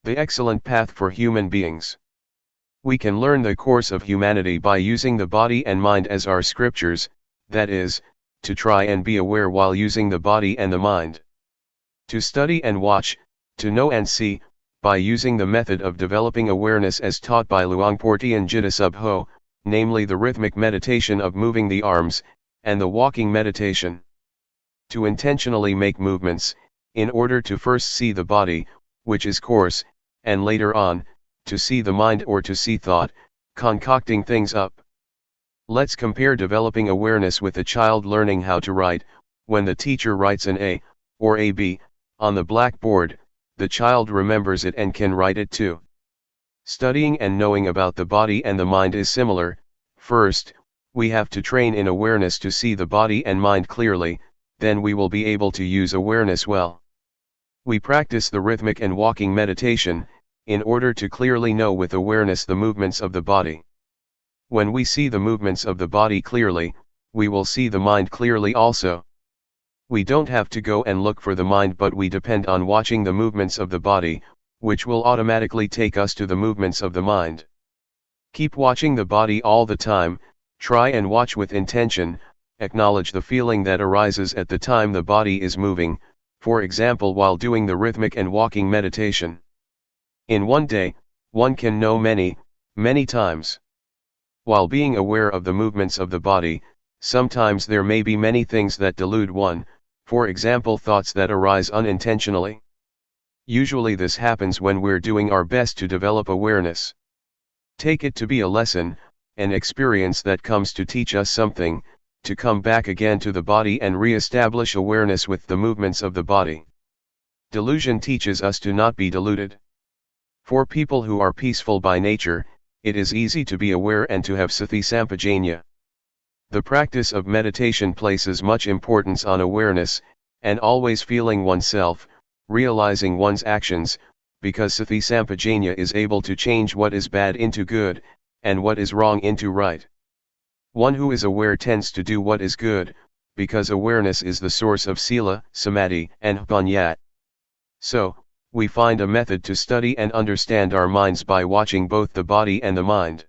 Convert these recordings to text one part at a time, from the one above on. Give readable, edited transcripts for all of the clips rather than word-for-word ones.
The excellent path for human beings. We can learn the course of humanity by using the body and mind as our scriptures, that is, to try and be aware while using the body and the mind. To study and watch, to know and see, by using the method of developing awareness as taught by Luangpor Teean Jidasubho, namely the rhythmic meditation of moving the arms, and the walking meditation. To intentionally make movements, in order to first see the body, which is coarse, and later on, to see the mind or to see thought, concocting things up. Let's compare developing awareness with a child learning how to write. When the teacher writes an A, or a B, on the blackboard, the child remembers it and can write it too. Studying and knowing about the body and the mind is similar. First, we have to train in awareness to see the body and mind clearly, then we will be able to use awareness well. We practice the rhythmic and walking meditation, in order to clearly know with awareness the movements of the body. When we see the movements of the body clearly, we will see the mind clearly also. We don't have to go and look for the mind, but we depend on watching the movements of the body, which will automatically take us to the movements of the mind. Keep watching the body all the time, try and watch with intention, acknowledge the feeling that arises at the time the body is moving, for example while doing the rhythmic and walking meditation. In one day, one can know many, many times. While being aware of the movements of the body, sometimes there may be many things that delude one, for example thoughts that arise unintentionally. Usually this happens when we're doing our best to develop awareness. Take it to be a lesson, an experience that comes to teach us something, to come back again to the body and re-establish awareness with the movements of the body. Delusion teaches us to not be deluded. For people who are peaceful by nature, it is easy to be aware and to have sati sampajanya. The practice of meditation places much importance on awareness, and always feeling oneself, realizing one's actions, because sati sampajanya is able to change what is bad into good, and what is wrong into right. One who is aware tends to do what is good, because awareness is the source of sila, samadhi, and panya. So, we find a method to study and understand our minds by watching both the body and the mind.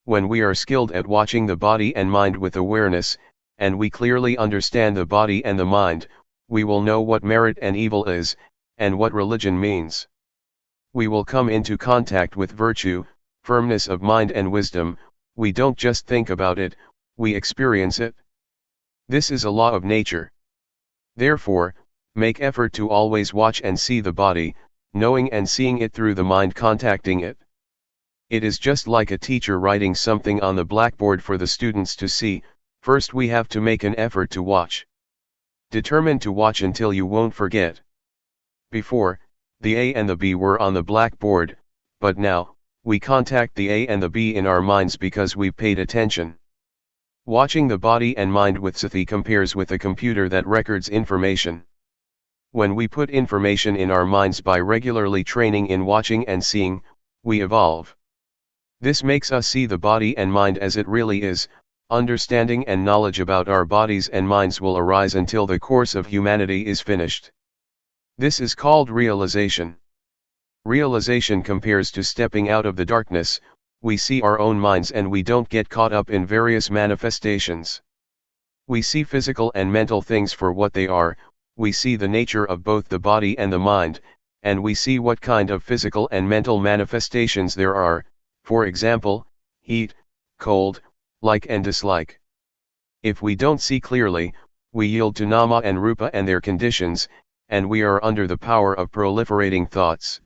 When we are skilled at watching the body and mind with awareness, and we clearly understand the body and the mind, we will know what merit and evil is, and what religion means. We will come into contact with virtue, firmness of mind and wisdom. We don't just think about it, we experience it. This is a law of nature. Therefore, make effort to always watch and see the body, knowing and seeing it through the mind contacting it. It is just like a teacher writing something on the blackboard for the students to see. First we have to make an effort to watch. Determine to watch until you won't forget. Before, the A and the B were on the blackboard, but now, we contact the A and the B in our minds because we've paid attention. Watching the body and mind with sati compares with a computer that records information. When we put information in our minds by regularly training in watching and seeing, we evolve. This makes us see the body and mind as it really is. Understanding and knowledge about our bodies and minds will arise until the course of humanity is finished. This is called realization. Realization compares to stepping out of the darkness. We see our own minds and we don't get caught up in various manifestations. We see physical and mental things for what they are. We see the nature of both the body and the mind, and we see what kind of physical and mental manifestations there are, for example, heat, cold, like and dislike. If we don't see clearly, we yield to nama and rupa and their conditions, and we are under the power of proliferating thoughts.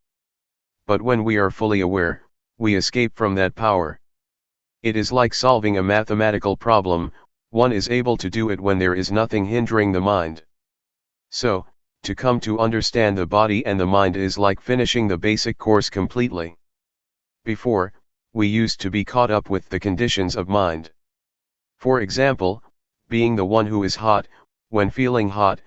But when we are fully aware, we escape from that power. It is like solving a mathematical problem. One is able to do it when there is nothing hindering the mind. So, to come to understand the body and the mind is like finishing the basic course completely. Before, we used to be caught up with the conditions of mind. For example, being the one who is hot, when feeling hot,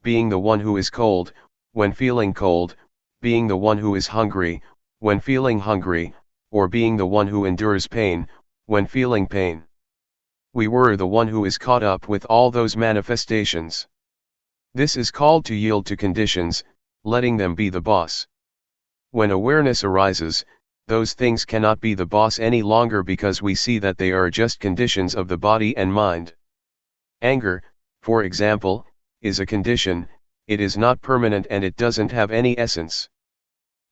being the one who is cold, when feeling cold, being the one who is hungry, when feeling hungry, or being the one who endures pain, when feeling pain. We were the one who is caught up with all those manifestations. This is called to yield to conditions, letting them be the boss. When awareness arises, those things cannot be the boss any longer because we see that they are just conditions of the body and mind. Anger, for example, is a condition, it is not permanent and it doesn't have any essence.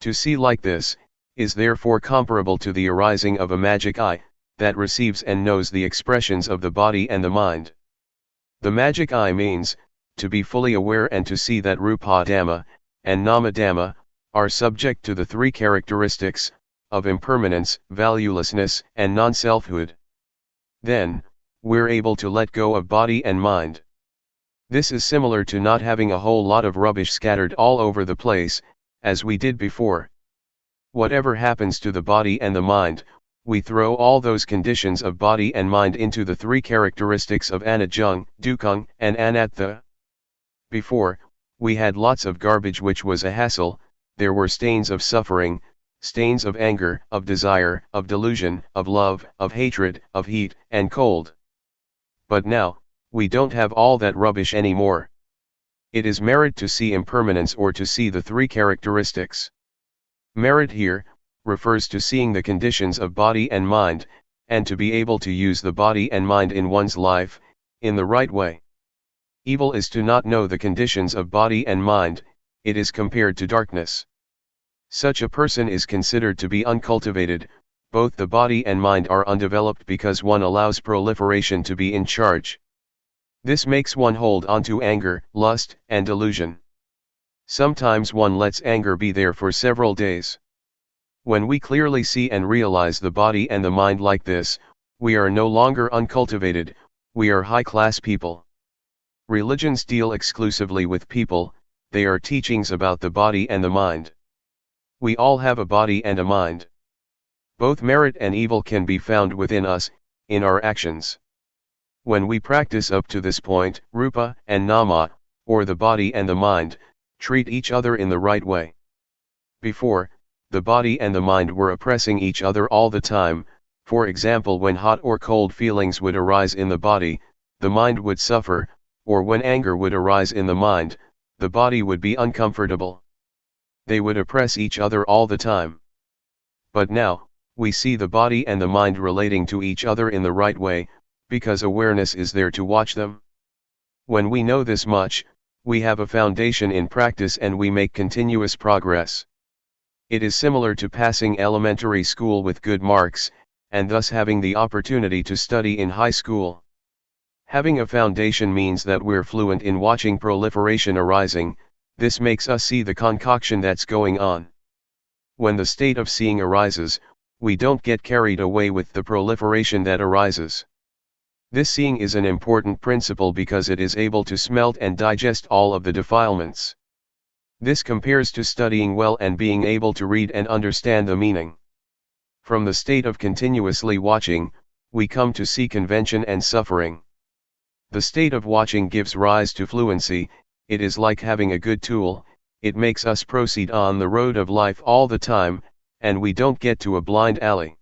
To see like this, is therefore comparable to the arising of a magic eye, that receives and knows the expressions of the body and the mind. The magic eye means, to be fully aware and to see that Rupa Dhamma, and Nama Dhamma, are subject to the three characteristics, of impermanence, valuelessness, and non-selfhood. Then, we're able to let go of body and mind. This is similar to not having a whole lot of rubbish scattered all over the place, as we did before. Whatever happens to the body and the mind, we throw all those conditions of body and mind into the three characteristics of anajjung, dukkang, and anatta. Before, we had lots of garbage which was a hassle, there were stains of suffering, stains of anger, of desire, of delusion, of love, of hatred, of heat, and cold. But now, we don't have all that rubbish anymore. It is merit to see impermanence or to see the three characteristics. Merit here, refers to seeing the conditions of body and mind, and to be able to use the body and mind in one's life, in the right way. Evil is to not know the conditions of body and mind, it is compared to darkness. Such a person is considered to be uncultivated, both the body and mind are undeveloped because one allows proliferation to be in charge. This makes one hold on to anger, lust, and delusion. Sometimes one lets anger be there for several days. When we clearly see and realize the body and the mind like this, we are no longer uncultivated, we are high-class people. Religions deal exclusively with people, they are teachings about the body and the mind. We all have a body and a mind. Both merit and evil can be found within us, in our actions. When we practice up to this point, Rupa and Nama, or the body and the mind, treat each other in the right way. Before, the body and the mind were oppressing each other all the time, for example when hot or cold feelings would arise in the body, the mind would suffer, or when anger would arise in the mind, the body would be uncomfortable. They would oppress each other all the time. But now, we see the body and the mind relating to each other in the right way, because awareness is there to watch them. When we know this much, we have a foundation in practice and we make continuous progress. It is similar to passing elementary school with good marks, and thus having the opportunity to study in high school. Having a foundation means that we're fluent in watching proliferation arising, this makes us see the concoction that's going on. When the state of seeing arises, we don't get carried away with the proliferation that arises. This seeing is an important principle because it is able to smelt and digest all of the defilements. This compares to studying well and being able to read and understand the meaning. From the state of continuously watching, we come to see convention and suffering. The state of watching gives rise to fluency, it is like having a good tool, it makes us proceed on the road of life all the time, and we don't get to a blind alley.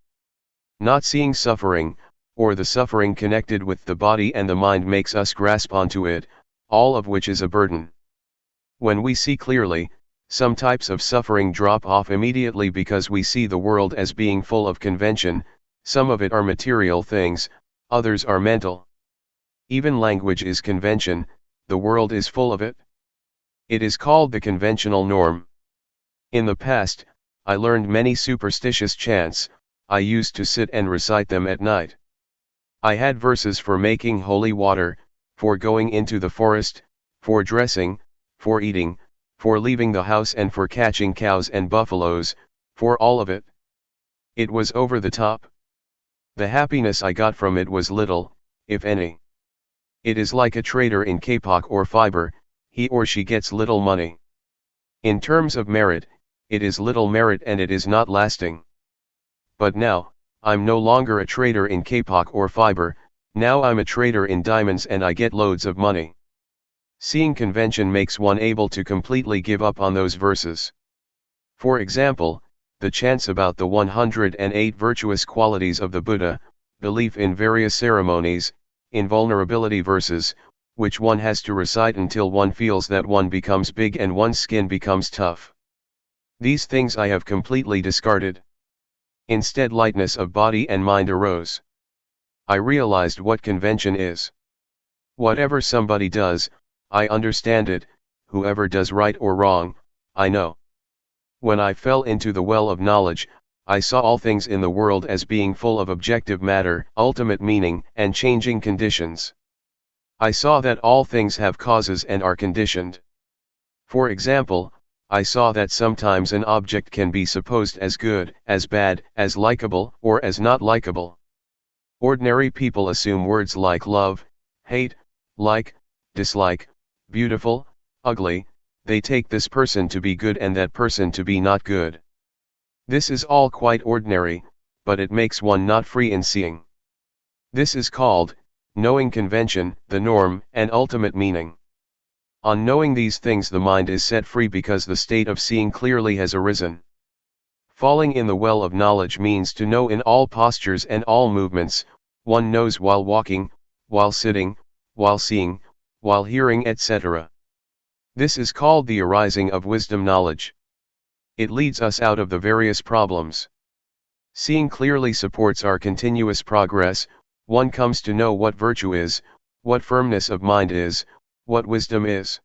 Not seeing suffering, or the suffering connected with the body and the mind makes us grasp onto it, all of which is a burden. When we see clearly, some types of suffering drop off immediately because we see the world as being full of convention, some of it are material things, others are mental. Even language is convention, the world is full of it. It is called the conventional norm. In the past, I learned many superstitious chants, I used to sit and recite them at night. I had verses for making holy water, for going into the forest, for dressing, for eating, for leaving the house and for catching cows and buffaloes, for all of it. It was over the top. The happiness I got from it was little, if any. It is like a trader in kapok or fiber, he or she gets little money. In terms of merit, it is little merit and it is not lasting. But now, I'm no longer a trader in kapok or fiber, now I'm a trader in diamonds and I get loads of money. Seeing convention makes one able to completely give up on those verses. For example, the chants about the 108 virtuous qualities of the Buddha, belief in various ceremonies, invulnerability verses, which one has to recite until one feels that one becomes big and one's skin becomes tough. These things I have completely discarded. Instead, lightness of body and mind arose. I realized what convention is. Whatever somebody does, I understand it, whoever does right or wrong, I know. When I fell into the well of knowledge, I saw all things in the world as being full of objective matter, ultimate meaning, and changing conditions. I saw that all things have causes and are conditioned. For example, I saw that sometimes an object can be supposed as good, as bad, as likable, or as not likable. Ordinary people assume words like love, hate, like, dislike, beautiful, ugly, they take this person to be good and that person to be not good. This is all quite ordinary, but it makes one not free in seeing. This is called, knowing convention, the norm, and ultimate meaning. On knowing these things the mind is set free because the state of seeing clearly has arisen. Falling in the well of knowledge means to know in all postures and all movements, one knows while walking, while sitting, while seeing, while hearing, etc. This is called the arising of wisdom knowledge. It leads us out of the various problems. Seeing clearly supports our continuous progress, one comes to know what virtue is, what firmness of mind is, what wisdom is.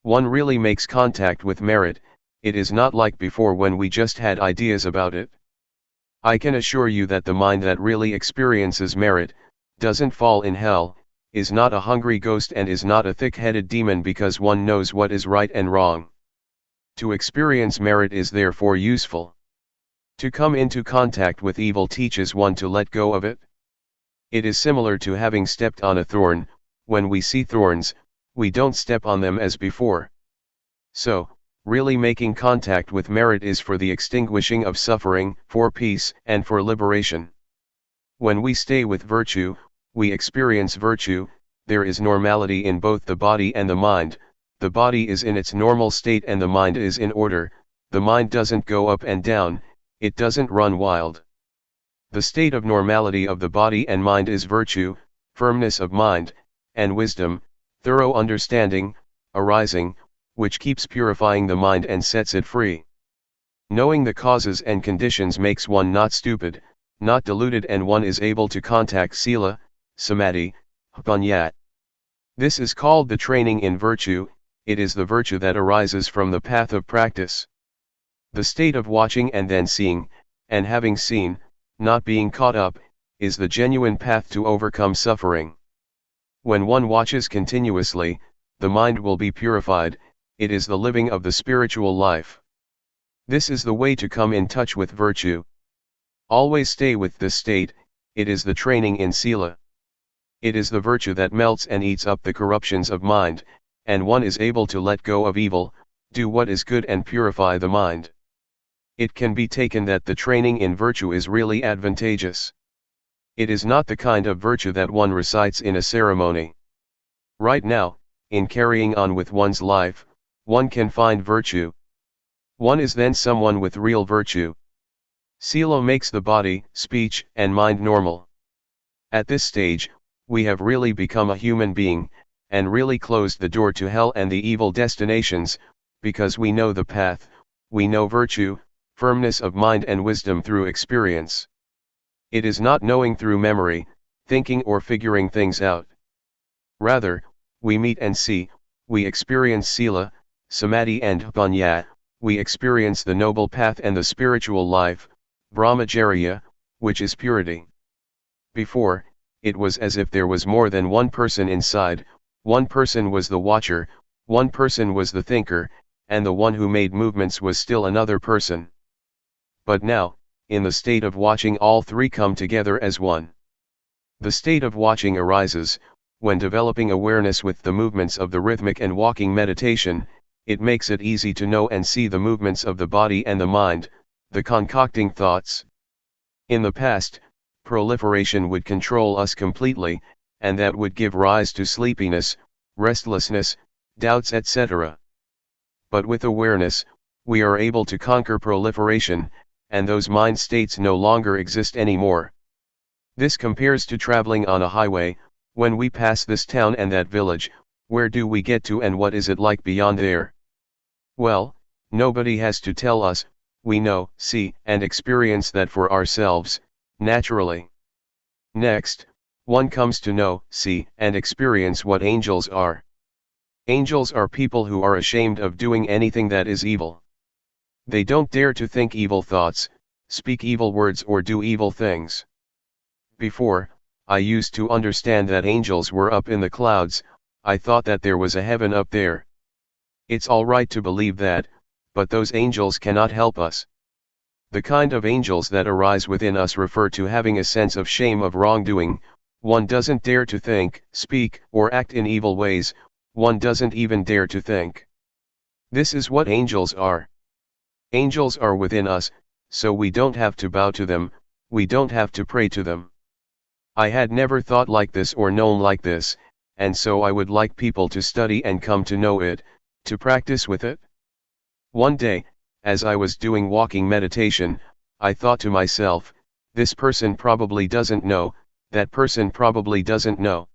One really makes contact with merit, it is not like before when we just had ideas about it. I can assure you that the mind that really experiences merit, doesn't fall in hell, is not a hungry ghost and is not a thick-headed demon because one knows what is right and wrong. To experience merit is therefore useful. To come into contact with evil teaches one to let go of it. It is similar to having stepped on a thorn. When we see thorns, we don't step on them as before. So, really making contact with merit is for the extinguishing of suffering, for peace, and for liberation. When we stay with virtue, we experience virtue, there is normality in both the body and the mind, the body is in its normal state and the mind is in order, the mind doesn't go up and down, it doesn't run wild. The state of normality of the body and mind is virtue, firmness of mind, and wisdom, thorough understanding, arising, which keeps purifying the mind and sets it free. Knowing the causes and conditions makes one not stupid, not deluded, and one is able to contact sila, samadhi, panya. This is called the training in virtue, it is the virtue that arises from the path of practice. The state of watching and then seeing, and having seen, not being caught up, is the genuine path to overcome suffering. When one watches continuously, the mind will be purified, it is the living of the spiritual life. This is the way to come in touch with virtue. Always stay with this state, it is the training in sila. It is the virtue that melts and eats up the corruptions of mind, and one is able to let go of evil, do what is good and purify the mind. It can be taken that the training in virtue is really advantageous. It is not the kind of virtue that one recites in a ceremony. Right now, in carrying on with one's life, one can find virtue. One is then someone with real virtue. Sila makes the body, speech, and mind normal. At this stage, we have really become a human being, and really closed the door to hell and the evil destinations, because we know the path, we know virtue, firmness of mind and wisdom through experience. It is not knowing through memory, thinking or figuring things out. Rather, we meet and see, we experience sila, samadhi and panya, we experience the noble path and the spiritual life, brahmacharya, which is purity. Before, it was as if there was more than one person inside, one person was the watcher, one person was the thinker, and the one who made movements was still another person. But now, in the state of watching, all three come together as one. The state of watching arises, when developing awareness with the movements of the rhythmic and walking meditation, it makes it easy to know and see the movements of the body and the mind, the concocting thoughts. In the past, proliferation would control us completely, and that would give rise to sleepiness, restlessness, doubts, etc. But with awareness, we are able to conquer proliferation, and those mind states no longer exist anymore. This compares to traveling on a highway. When we pass this town and that village, where do we get to and what is it like beyond there? Well, nobody has to tell us, we know, see, and experience that for ourselves, naturally. Next, one comes to know, see, and experience what angels are. Angels are people who are ashamed of doing anything that is evil. They don't dare to think evil thoughts, speak evil words, or do evil things. Before, I used to understand that angels were up in the clouds. I thought that there was a heaven up there. It's all right to believe that, but those angels cannot help us. The kind of angels that arise within us refer to having a sense of shame of wrongdoing. One doesn't dare to think, speak, or act in evil ways. One doesn't even dare to think. This is what angels are. Angels are within us, so we don't have to bow to them, we don't have to pray to them. I had never thought like this or known like this, and so I would like people to study and come to know it, to practice with it. One day, as I was doing walking meditation, I thought to myself, this person probably doesn't know, that person probably doesn't know.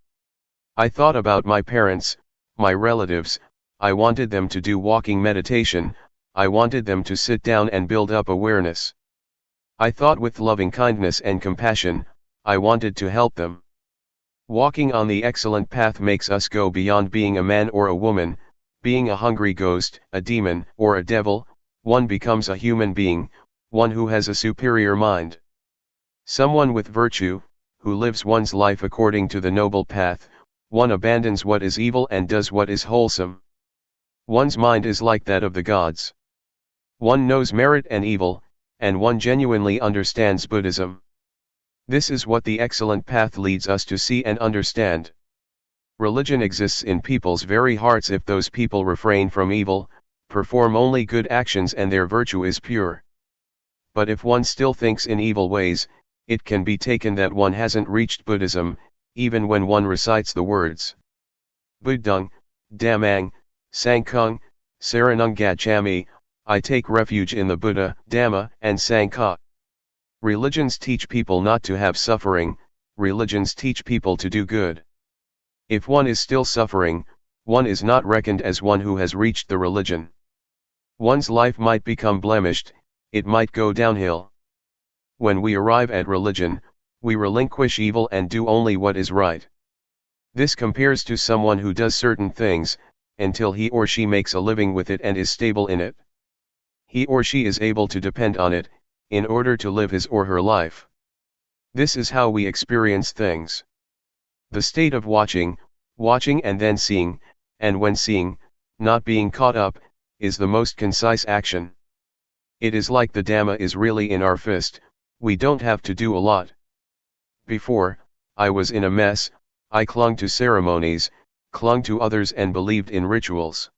I thought about my parents, my relatives. I wanted them to do walking meditation, I wanted them to sit down and build up awareness. I thought with loving kindness and compassion, I wanted to help them. Walking on the excellent path makes us go beyond being a man or a woman, being a hungry ghost, a demon, or a devil. One becomes a human being, one who has a superior mind. Someone with virtue, who lives one's life according to the noble path. One abandons what is evil and does what is wholesome. One's mind is like that of the gods. One knows merit and evil, and one genuinely understands Buddhism. This is what the excellent path leads us to see and understand. Religion exists in people's very hearts if those people refrain from evil, perform only good actions, and their virtue is pure. But if one still thinks in evil ways, it can be taken that one hasn't reached Buddhism, even when one recites the words Buddhang, Dhammang, Sanghang, Saranang Gacchami, I take refuge in the Buddha, Dhamma, and Sangha. Religions teach people not to have suffering, religions teach people to do good. If one is still suffering, one is not reckoned as one who has reached the religion. One's life might become blemished, it might go downhill. When we arrive at religion, we relinquish evil and do only what is right. This compares to someone who does certain things, until he or she makes a living with it and is stable in it. He or she is able to depend on it, in order to live his or her life. This is how we experience things. The state of watching and then seeing, and when seeing, not being caught up, is the most concise action. It is like the Dhamma is really in our fist, we don't have to do a lot. Before, I was in a mess, I clung to ceremonies, clung to others and believed in rituals.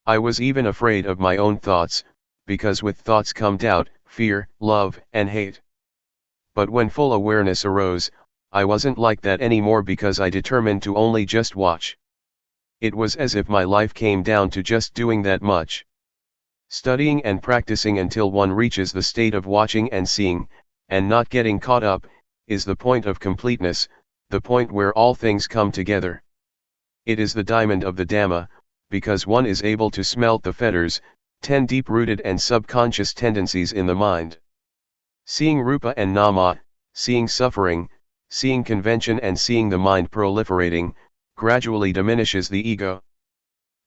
I was even afraid of my own thoughts, because with thoughts come doubt, fear, love, and hate. But when full awareness arose, I wasn't like that anymore because I determined to only just watch. It was as if my life came down to just doing that much. Studying and practicing until one reaches the state of watching and seeing, and not getting caught up, is the point of completeness, the point where all things come together. It is the diamond of the Dhamma, because one is able to smelt the fetters, 10 deep-rooted and subconscious tendencies in the mind. Seeing Rupa and Nama, seeing suffering, seeing convention and seeing the mind proliferating, gradually diminishes the ego.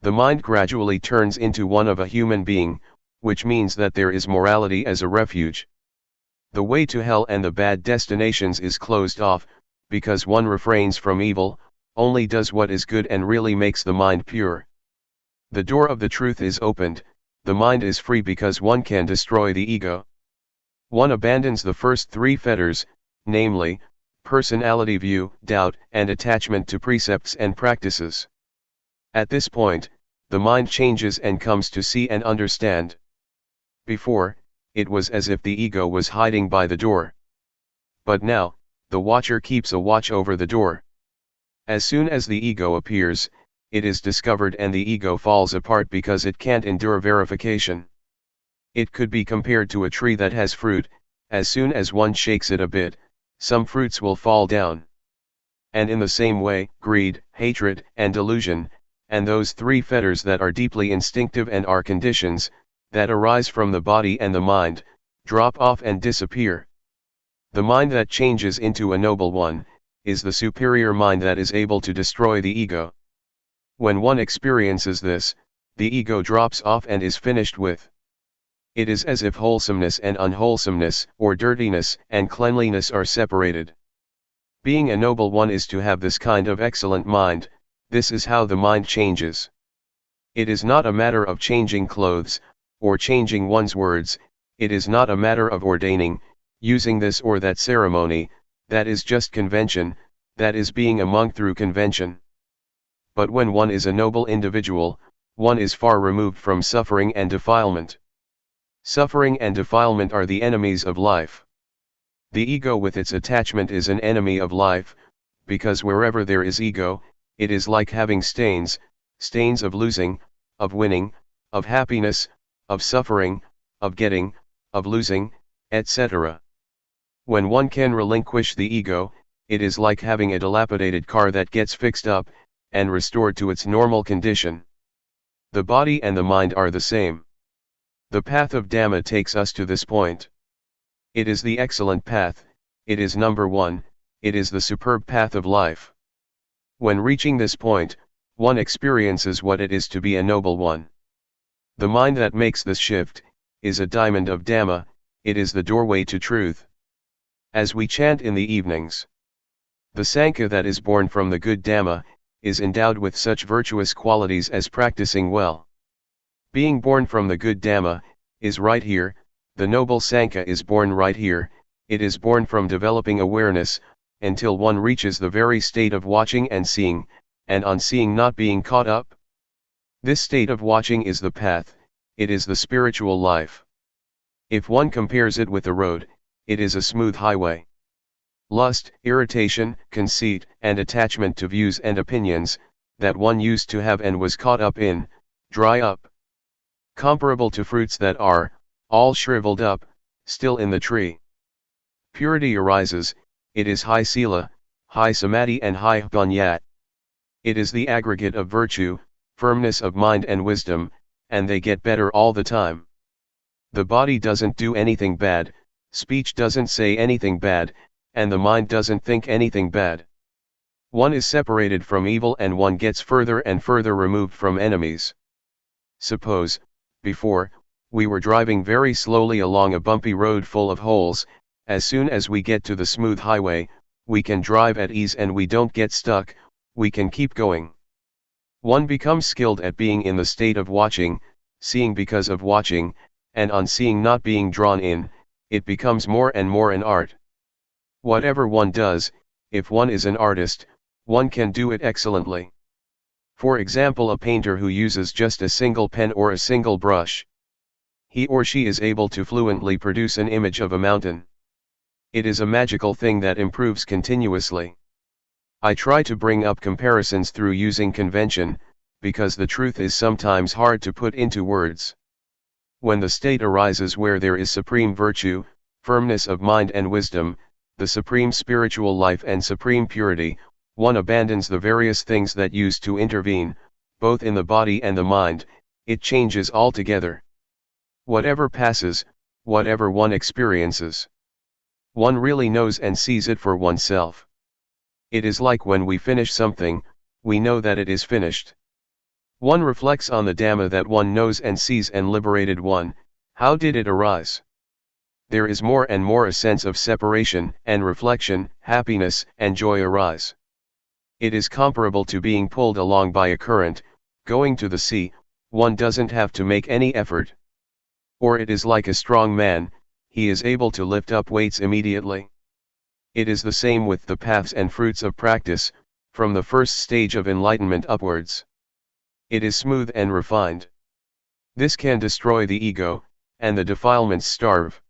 The mind gradually turns into one of a human being, which means that there is morality as a refuge. The way to hell and the bad destinations is closed off, because one refrains from evil, only does what is good and really makes the mind pure. The door of the truth is opened, the mind is free because one can destroy the ego. One abandons the first 3 fetters, namely, personality view, doubt, and attachment to precepts and practices. At this point, the mind changes and comes to see and understand. Before, it was as if the ego was hiding by the door. But now, the watcher keeps a watch over the door. As soon as the ego appears, it is discovered and the ego falls apart because it can't endure verification. It could be compared to a tree that has fruit. As soon as one shakes it a bit, some fruits will fall down. And in the same way, greed, hatred, and delusion, and those three fetters that are deeply instinctive and are conditions, that arise from the body and the mind, drop off and disappear. The mind that changes into a noble one, is the superior mind that is able to destroy the ego. When one experiences this, the ego drops off and is finished with. It is as if wholesomeness and unwholesomeness, or dirtiness and cleanliness are separated. Being a noble one is to have this kind of excellent mind. This is how the mind changes. It is not a matter of changing clothes, or changing one's words. It is not a matter of ordaining, using this or that ceremony. That is just convention, that is being a monk through convention. But when one is a noble individual, one is far removed from suffering and defilement. Suffering and defilement are the enemies of life. The ego with its attachment is an enemy of life, because wherever there is ego, it is like having stains of losing, of winning, of happiness, of suffering, of getting, of losing, etc. When one can relinquish the ego, it is like having a dilapidated car that gets fixed up, and restored to its normal condition. The body and the mind are the same. The path of Dhamma takes us to this point. It is the excellent path, it is number one, it is the superb path of life. When reaching this point, one experiences what it is to be a noble one. The mind that makes this shift, is a diamond of Dhamma, it is the doorway to truth. As we chant in the evenings, the Sangha that is born from the good Dhamma, is endowed with such virtuous qualities as practicing well. Being born from the good Dhamma, is right here, the noble Sangha is born right here, it is born from developing awareness, until one reaches the very state of watching and seeing, and on seeing not being caught up. This state of watching is the path, it is the spiritual life. If one compares it with a road, it is a smooth highway. Lust, irritation, conceit, and attachment to views and opinions, that one used to have and was caught up in, dry up. Comparable to fruits that are, all shriveled up, still in the tree. Purity arises, it is high sila, high samadhi and high panyat. It is the aggregate of virtue, firmness of mind and wisdom, and they get better all the time. The body doesn't do anything bad, speech doesn't say anything bad, and the mind doesn't think anything bad. One is separated from evil and one gets further and further removed from enemies. Suppose, before, we were driving very slowly along a bumpy road full of holes. As soon as we get to the smooth highway, we can drive at ease and we don't get stuck, we can keep going. One becomes skilled at being in the state of watching, seeing because of watching, and on seeing not being drawn in, it becomes more and more an art. Whatever one does, if one is an artist, one can do it excellently. For example, a painter who uses just a single pen or a single brush. He or she is able to fluently produce an image of a mountain. It is a magical thing that improves continuously. I try to bring up comparisons through using convention, because the truth is sometimes hard to put into words. When the state arises where there is supreme virtue, firmness of mind and wisdom, the supreme spiritual life and supreme purity, one abandons the various things that used to intervene, both in the body and the mind, it changes altogether. Whatever passes, whatever one experiences, one really knows and sees it for oneself. It is like when we finish something, we know that it is finished. One reflects on the Dhamma that one knows and sees and liberated one, how did it arise? There is more and more a sense of separation and reflection, happiness and joy arise. It is comparable to being pulled along by a current, going to the sea, one doesn't have to make any effort. Or it is like a strong man, he is able to lift up weights immediately. It is the same with the paths and fruits of practice, from the first stage of enlightenment upwards. It is smooth and refined. This can destroy the ego, and the defilements starve.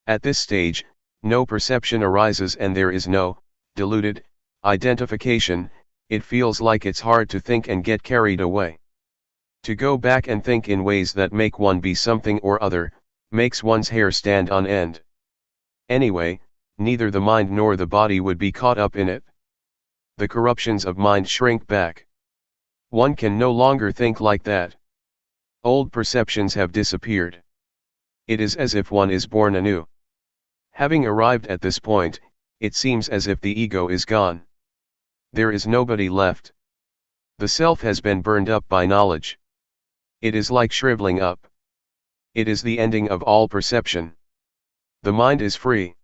At this stage, no perception arises and there is no deluded identification. It feels like it's hard to think and get carried away. To go back and think in ways that make one be something or other, makes one's hair stand on end. Anyway, neither the mind nor the body would be caught up in it. The corruptions of mind shrink back. One can no longer think like that. Old perceptions have disappeared. It is as if one is born anew. Having arrived at this point, it seems as if the ego is gone. There is nobody left. The self has been burned up by knowledge. It is like shriveling up. It is the ending of all perception. The mind is free.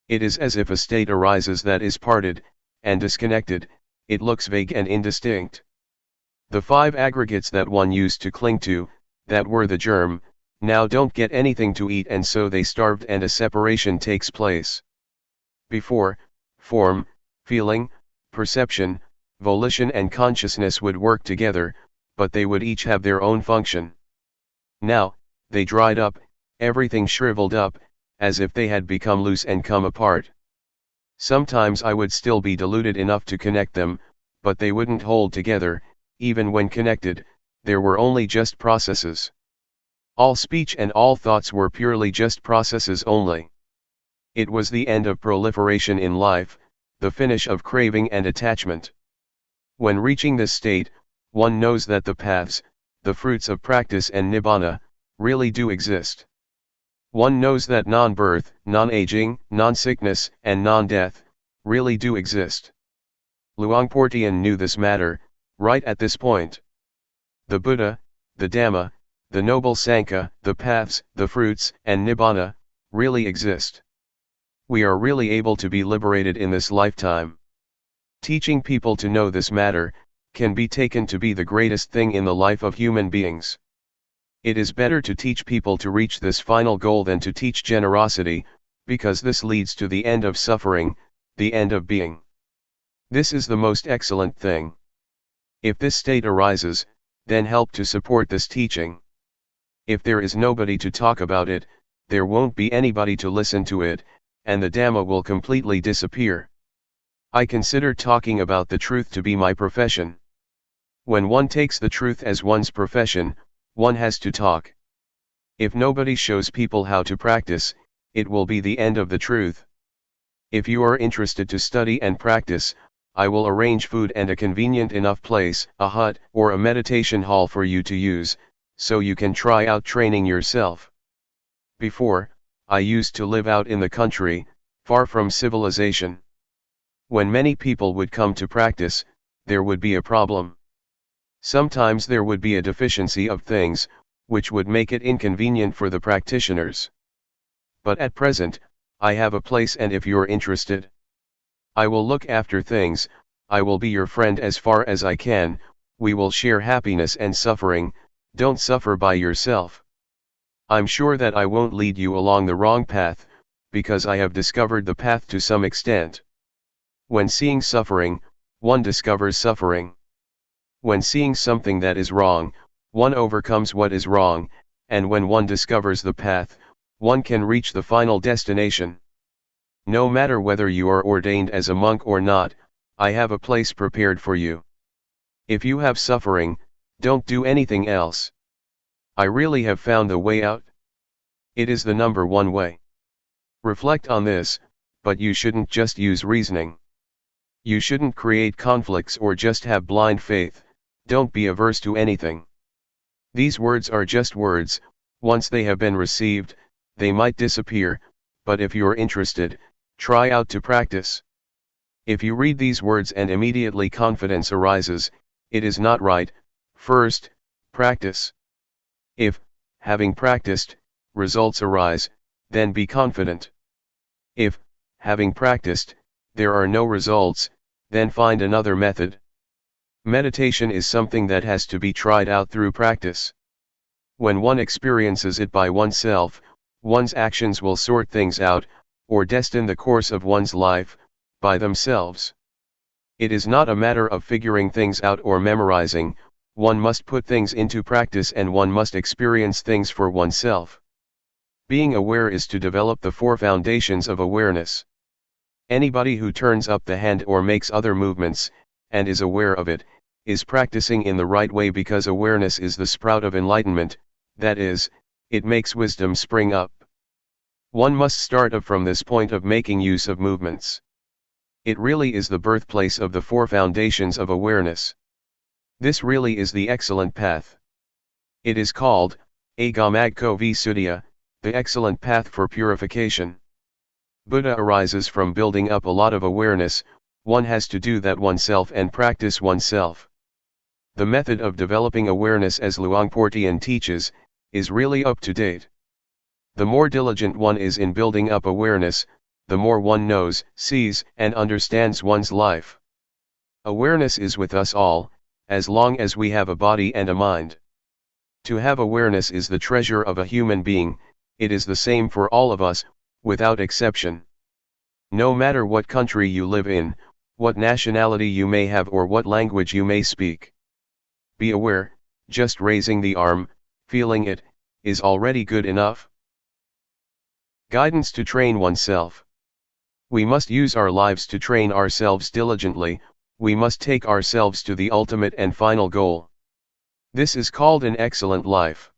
It is as if a state arises that is parted and disconnected. It looks vague and indistinct. The five aggregates that one used to cling to, that were the germ, now don't get anything to eat and so they starved and a separation takes place. Before, form, feeling, perception, volition and consciousness would work together, but they would each have their own function. Now, they dried up, everything shriveled up, as if they had become loose and come apart. Sometimes I would still be deluded enough to connect them, but they wouldn't hold together. Even when connected, there were only just processes. All speech and all thoughts were purely just processes only. It was the end of proliferation in life, the finish of craving and attachment. When reaching this state, one knows that the paths, the fruits of practice and nibbana, really do exist. One knows that non-birth, non-aging, non-sickness, and non-death, really do exist. Luangpor Teean knew this matter, right at this point. The Buddha, the Dhamma, the Noble Sangha, the paths, the fruits, and nibbana, really exist. We are really able to be liberated in this lifetime. Teaching people to know this matter, can be taken to be the greatest thing in the life of human beings. It is better to teach people to reach this final goal than to teach generosity, because this leads to the end of suffering, the end of being. This is the most excellent thing. If this state arises, then help to support this teaching. If there is nobody to talk about it, there won't be anybody to listen to it, and the Dhamma will completely disappear. I consider talking about the truth to be my profession. When one takes the truth as one's profession, one has to talk. If nobody shows people how to practice, it will be the end of the truth. If you are interested to study and practice, I will arrange food and a convenient enough place, a hut or a meditation hall for you to use, so you can try out training yourself. Before, I used to live out in the country, far from civilization. When many people would come to practice, there would be a problem. Sometimes there would be a deficiency of things, which would make it inconvenient for the practitioners. But at present, I have a place, and if you're interested, I will look after things. I will be your friend as far as I can. We will share happiness and suffering. Don't suffer by yourself. I'm sure that I won't lead you along the wrong path, because I have discovered the path to some extent. When seeing suffering, one discovers suffering. When seeing something that is wrong, one overcomes what is wrong, and when one discovers the path, one can reach the final destination. No matter whether you are ordained as a monk or not, I have a place prepared for you. If you have suffering, don't do anything else. I really have found the way out. It is the number one way. Reflect on this, but you shouldn't just use reasoning. You shouldn't create conflicts or just have blind faith. Don't be averse to anything. These words are just words. Once they have been received, they might disappear, but if you're interested, try out to practice. If you read these words and immediately confidence arises, it is not right. First, practice. If, having practiced, results arise, then be confident. If, having practiced, there are no results, then find another method. Meditation is something that has to be tried out through practice. When one experiences it by oneself, one's actions will sort things out. or destine the course of one's life, by themselves. It is not a matter of figuring things out or memorizing, one must put things into practice and one must experience things for oneself. Being aware is to develop the four foundations of awareness. Anybody who turns up the hand or makes other movements, and is aware of it, is practicing in the right way, because awareness is the sprout of enlightenment, that is, it makes wisdom spring up. One must start up from this point of making use of movements. It really is the birthplace of the four foundations of awareness. This really is the excellent path. It is called, Agamagko Visuddhya, the excellent path for purification. Buddha arises from building up a lot of awareness. One has to do that oneself and practice oneself. The method of developing awareness, as Luangpor Teean teaches, is really up to date. The more diligent one is in building up awareness, the more one knows, sees, and understands one's life. Awareness is with us all, as long as we have a body and a mind. To have awareness is the treasure of a human being. It is the same for all of us, without exception. No matter what country you live in, what nationality you may have, or what language you may speak. Be aware, just raising the arm, feeling it, is already good enough. Guidance to train oneself. We must use our lives to train ourselves diligently. We must take ourselves to the ultimate and final goal. This is called an excellent life.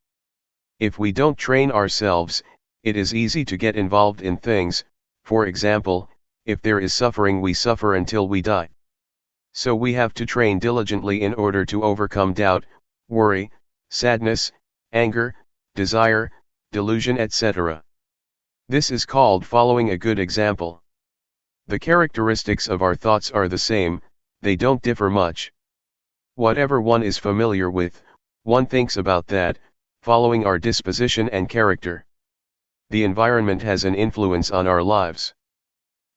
If we don't train ourselves, it is easy to get involved in things. For example, if there is suffering, we suffer until we die. So we have to train diligently in order to overcome doubt, worry, sadness, anger, desire, delusion, etc. This is called following a good example. The characteristics of our thoughts are the same, they don't differ much. Whatever one is familiar with, one thinks about that, following our disposition and character. The environment has an influence on our lives.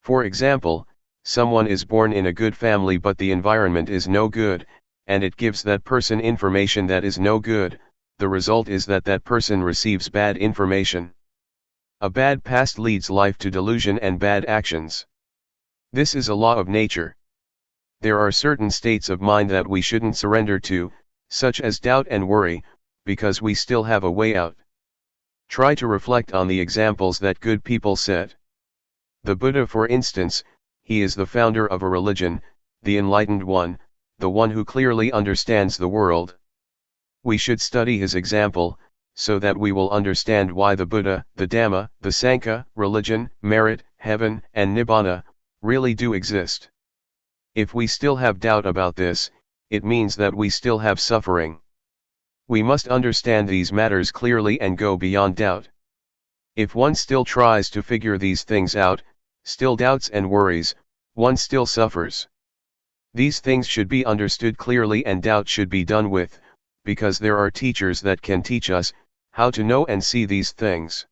For example, someone is born in a good family but the environment is no good, and it gives that person information that is no good. The result is that that person receives bad information. A bad past leads life to delusion and bad actions. This is a law of nature. There are certain states of mind that we shouldn't surrender to, such as doubt and worry, because we still have a way out. Try to reflect on the examples that good people set. The Buddha, for instance, he is the founder of a religion, the enlightened one, the one who clearly understands the world. We should study his example, so that we will understand why the Buddha, the Dhamma, the Sangha, religion, merit, heaven, and Nibbana, really do exist. If we still have doubt about this, it means that we still have suffering. We must understand these matters clearly and go beyond doubt. If one still tries to figure these things out, still doubts and worries, one still suffers. These things should be understood clearly and doubt should be done with, because there are teachers that can teach us how to know and see these things.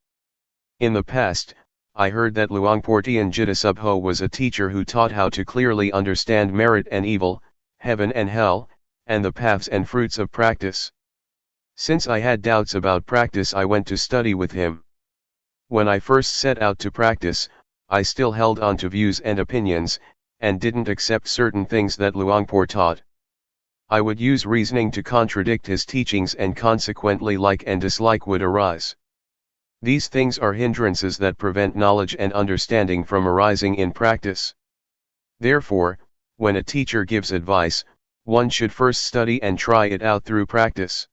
In the past, I heard that Luangpor Teean Jidasubho was a teacher who taught how to clearly understand merit and evil, heaven and hell, and the paths and fruits of practice. Since I had doubts about practice, I went to study with him. When I first set out to practice, I still held on to views and opinions, and didn't accept certain things that Luangpor taught. I would use reasoning to contradict his teachings, and consequently like and dislike would arise. These things are hindrances that prevent knowledge and understanding from arising in practice. Therefore, when a teacher gives advice, one should first study and try it out through practice.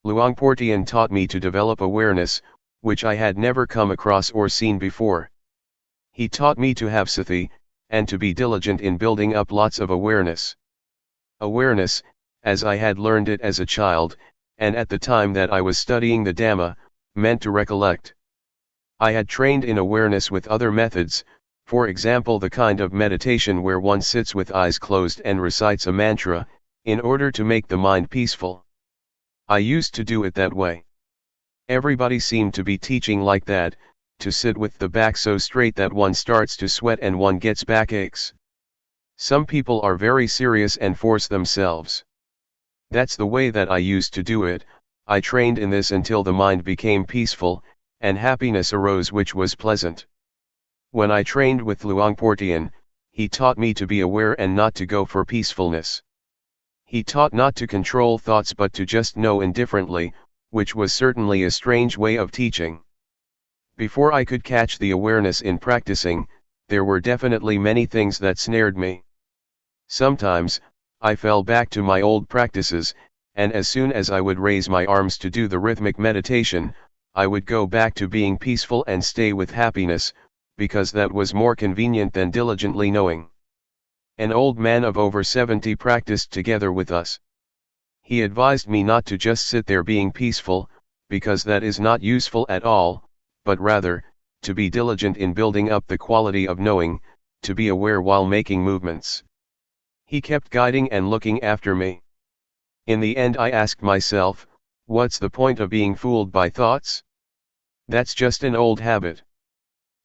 Luangpor Teean taught me to develop awareness, which I had never come across or seen before. He taught me to have sati, and to be diligent in building up lots of awareness. Awareness, as I had learned it as a child, and at the time that I was studying the Dhamma, meant to recollect. I had trained in awareness with other methods, for example the kind of meditation where one sits with eyes closed and recites a mantra, in order to make the mind peaceful. I used to do it that way. Everybody seemed to be teaching like that, to sit with the back so straight that one starts to sweat and one gets backaches. Some people are very serious and force themselves. That's the way that I used to do it. I trained in this until the mind became peaceful, and happiness arose which was pleasant. When I trained with Luangpor Teean, he taught me to be aware and not to go for peacefulness. He taught not to control thoughts but to just know indifferently, which was certainly a strange way of teaching. Before I could catch the awareness in practicing, there were definitely many things that snared me. Sometimes, I fell back to my old practices, and as soon as I would raise my arms to do the rhythmic meditation, I would go back to being peaceful and stay with happiness, because that was more convenient than diligently knowing. An old man of over 70 practiced together with us. He advised me not to just sit there being peaceful, because that is not useful at all, but rather, to be diligent in building up the quality of knowing, to be aware while making movements. He kept guiding and looking after me. In the end I asked myself, what's the point of being fooled by thoughts? That's just an old habit.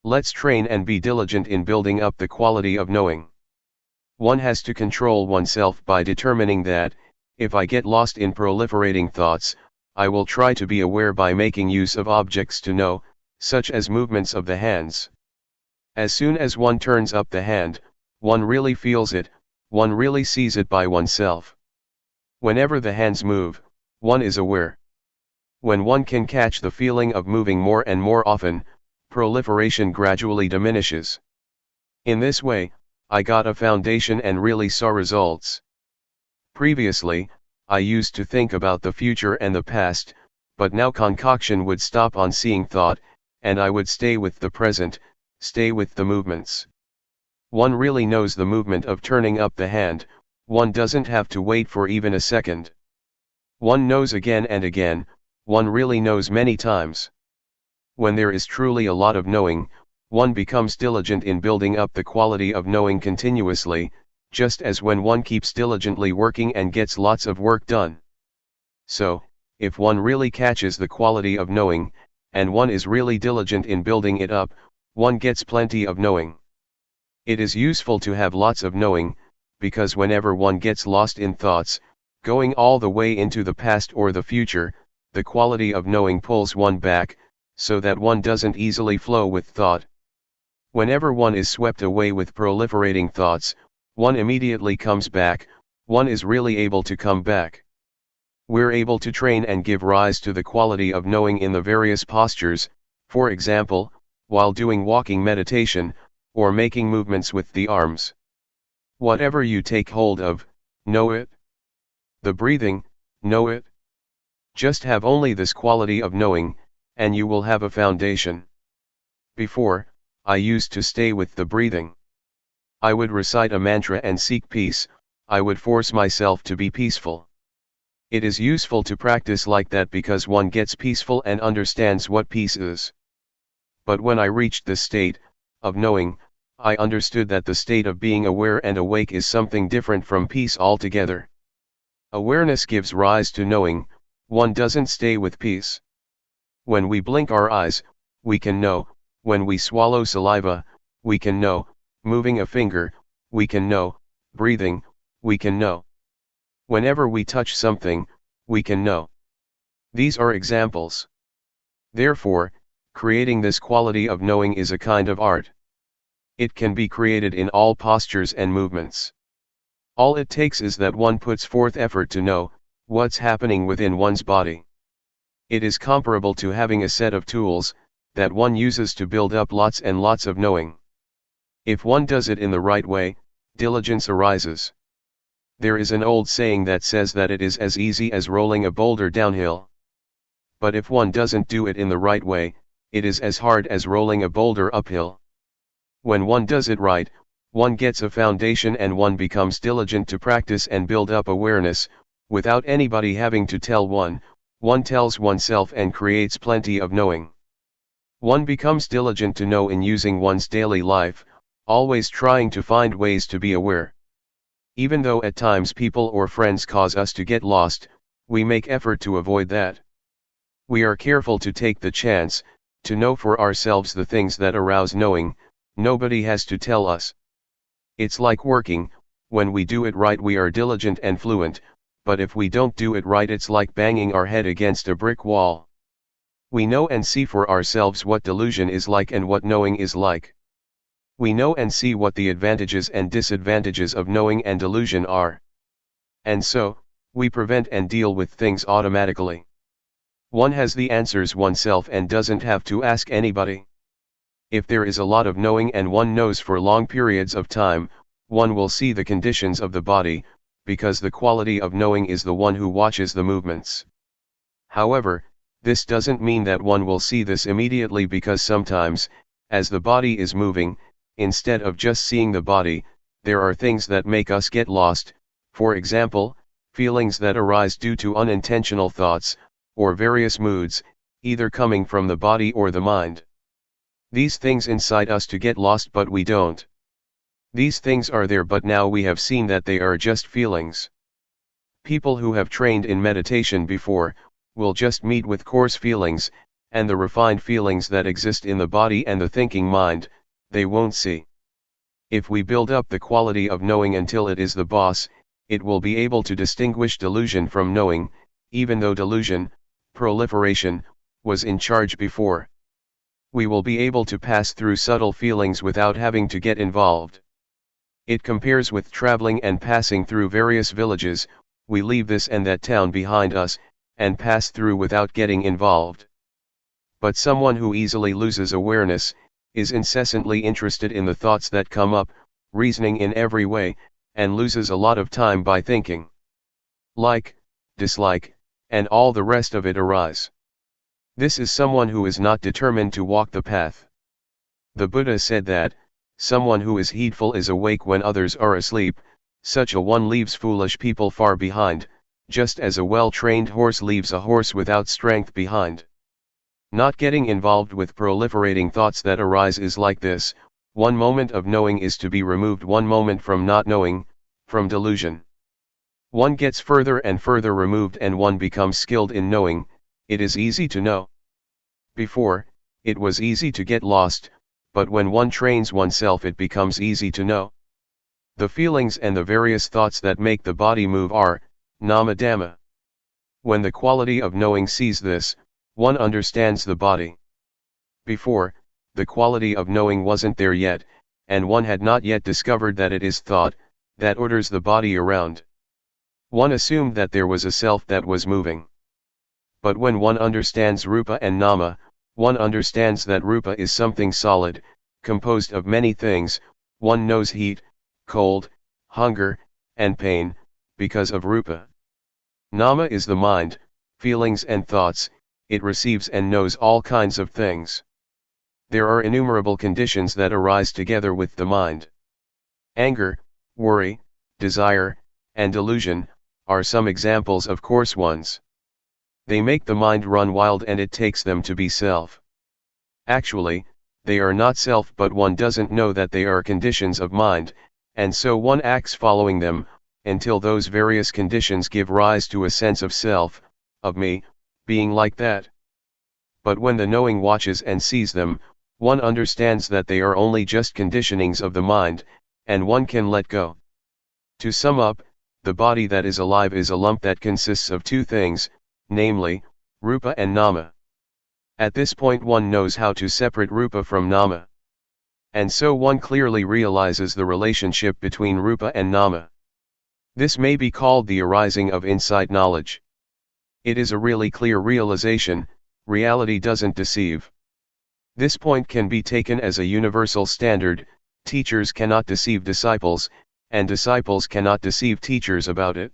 Let's train and be diligent in building up the quality of knowing. One has to control oneself by determining that, if I get lost in proliferating thoughts, I will try to be aware by making use of objects to know, such as movements of the hands. As soon as one turns up the hand, one really feels it, one really sees it by oneself. Whenever the hands move, one is aware. When one can catch the feeling of moving more and more often, proliferation gradually diminishes. In this way, I got a foundation and really saw results. Previously, I used to think about the future and the past, but now concoction would stop on seeing thought, and I would stay with the present, stay with the movements. One really knows the movement of turning up the hand, one doesn't have to wait for even a second. One knows again and again, one really knows many times. When there is truly a lot of knowing, one becomes diligent in building up the quality of knowing continuously, just as when one keeps diligently working and gets lots of work done. So, if one really catches the quality of knowing, and one is really diligent in building it up, one gets plenty of knowing. It is useful to have lots of knowing, because whenever one gets lost in thoughts, going all the way into the past or the future, the quality of knowing pulls one back, so that one doesn't easily flow with thought. Whenever one is swept away with proliferating thoughts, one immediately comes back, one is really able to come back. We're able to train and give rise to the quality of knowing in the various postures, for example, while doing walking meditation, or making movements with the arms. Whatever you take hold of, know it. The breathing, know it. Just have only this quality of knowing, and you will have a foundation. Before, I used to stay with the breathing. I would recite a mantra and seek peace, I would force myself to be peaceful. It is useful to practice like that because one gets peaceful and understands what peace is. But when I reached this state of knowing, I understood that the state of being aware and awake is something different from peace altogether. Awareness gives rise to knowing, one doesn't stay with peace. When we blink our eyes, we can know, when we swallow saliva, we can know, moving a finger, we can know, breathing, we can know. Whenever we touch something, we can know. These are examples. Therefore, creating this quality of knowing is a kind of art. It can be created in all postures and movements. All it takes is that one puts forth effort to know what's happening within one's body. It is comparable to having a set of tools that one uses to build up lots and lots of knowing. If one does it in the right way, diligence arises. There is an old saying that says that it is as easy as rolling a boulder downhill. But if one doesn't do it in the right way, it is as hard as rolling a boulder uphill. When one does it right, one gets a foundation and one becomes diligent to practice and build up awareness, without anybody having to tell one tells oneself and creates plenty of knowing. One becomes diligent to know in using one's daily life, always trying to find ways to be aware. Even though at times people or friends cause us to get lost, we make effort to avoid that. We are careful to take the chance, to know for ourselves the things that arouse knowing, nobody has to tell us. It's like working, when we do it right we are diligent and fluent, but if we don't do it right it's like banging our head against a brick wall. We know and see for ourselves what delusion is like and what knowing is like. We know and see what the advantages and disadvantages of knowing and delusion are. And so, we prevent and deal with things automatically. One has the answers oneself and doesn't have to ask anybody. If there is a lot of knowing and one knows for long periods of time, one will see the conditions of the body, because the quality of knowing is the one who watches the movements. However, this doesn't mean that one will see this immediately, because sometimes, as the body is moving, instead of just seeing the body, there are things that make us get lost, for example, feelings that arise due to unintentional thoughts, or various moods, either coming from the body or the mind. These things incite us to get lost, but we don't. These things are there, but now we have seen that they are just feelings. People who have trained in meditation before, will just meet with coarse feelings, and the refined feelings that exist in the body and the thinking mind, they won't see. If we build up the quality of knowing until it is the boss, it will be able to distinguish delusion from knowing, even though delusion, proliferation, was in charge before. We will be able to pass through subtle feelings without having to get involved. It compares with traveling and passing through various villages. We leave this and that town behind us, and pass through without getting involved. But someone who easily loses awareness, is incessantly interested in the thoughts that come up, reasoning in every way, and loses a lot of time by thinking. Like, dislike, and all the rest of it arise. This is someone who is not determined to walk the path. The Buddha said that, someone who is heedful is awake when others are asleep. Such a one leaves foolish people far behind, just as a well-trained horse leaves a horse without strength behind. Not getting involved with proliferating thoughts that arise is like this: one moment of knowing is to be removed one moment from not knowing, from delusion. One gets further and further removed and one becomes skilled in knowing. It is easy to know. Before, it was easy to get lost, but when one trains oneself it becomes easy to know. The feelings and the various thoughts that make the body move are nama dhamma. When the quality of knowing sees this, one understands the body. Before, the quality of knowing wasn't there yet, and one had not yet discovered that it is thought that orders the body around. One assumed that there was a self that was moving. But when one understands rupa and nama, one understands that rupa is something solid, composed of many things. One knows heat, cold, hunger, and pain, because of rupa. Nama is the mind, feelings and thoughts. It receives and knows all kinds of things. There are innumerable conditions that arise together with the mind. Anger, worry, desire, and delusion are some examples of coarse ones. They make the mind run wild and it takes them to be self. Actually, they are not self, but one doesn't know that they are conditions of mind, and so one acts following them, until those various conditions give rise to a sense of self, of me, being like that. But when the knowing watches and sees them, one understands that they are only just conditionings of the mind, and one can let go. To sum up, the body that is alive is a lump that consists of two things, namely, rupa and nama. At this point one knows how to separate rupa from nama. And so one clearly realizes the relationship between rupa and nama. This may be called the arising of insight knowledge. It is a really clear realization. Reality doesn't deceive. This point can be taken as a universal standard. Teachers cannot deceive disciples, and disciples cannot deceive teachers about it.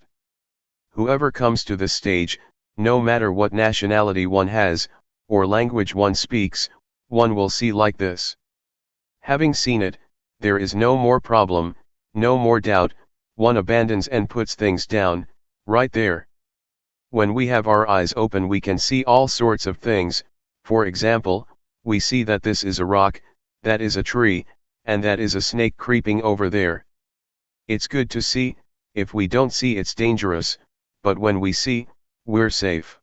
Whoever comes to this stage, no matter what nationality one has, or language one speaks, one will see like this. Having seen it, there is no more problem, no more doubt. One abandons and puts things down, right there. When we have our eyes open we can see all sorts of things. For example, we see that this is a rock, that is a tree, and that is a snake creeping over there. It's good to see. If we don't see it's dangerous, but when we see, we're safe.